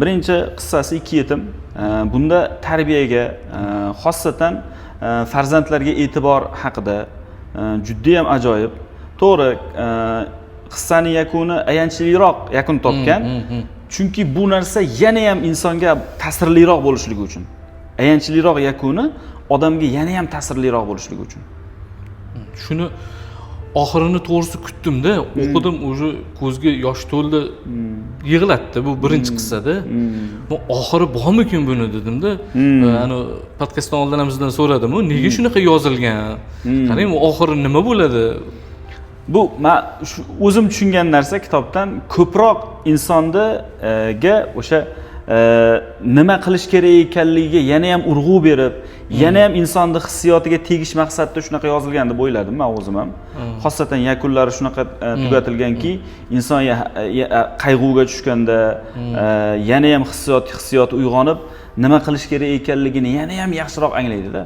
Birinchi qissasi ikki yetim. Bunda tarbiyaga, xossatan farzandlarga e'tibor haqida juda ham ajoyib. To'g'ri, qissaning yakuni ayanchliroq yakun topgan. Chunki bu narsa yana ham insonga ta'sirliroq bo'lishligi uchun. Ayanchliroq yakuni odamga yana ham ta'sirliroq bo'lishligi uchun. Shuni oxirini to'g'risi kutdim-da, o'qidim, o'sha ko'zga yosh to'ldi, yig'latdi bu birinchi qissada. Bu oxiri bormikin buni dedim-da. Ani podkastdan oldin hamizdan so'radim, nega shunaqa yozilgan? Qarang, bu oxiri nima bo'ladi? Bu men o'zim tushungan narsa kitobdan ko'proq insonga o'sha nima qilish kerak ekanligiga yana ham urg'u berib, yana ham insonni hissiyotiga tegish maqsadida shunaqa yozilgan deb o'yladim men o'zim ham. Xossatan yakunlari shunaqa tugatilganki, inson qayg'uga tushganda yana ham hissiyot uyg'onib, nima qilish kerak ekanligini yana ham yaxshiroq anglaydi-da.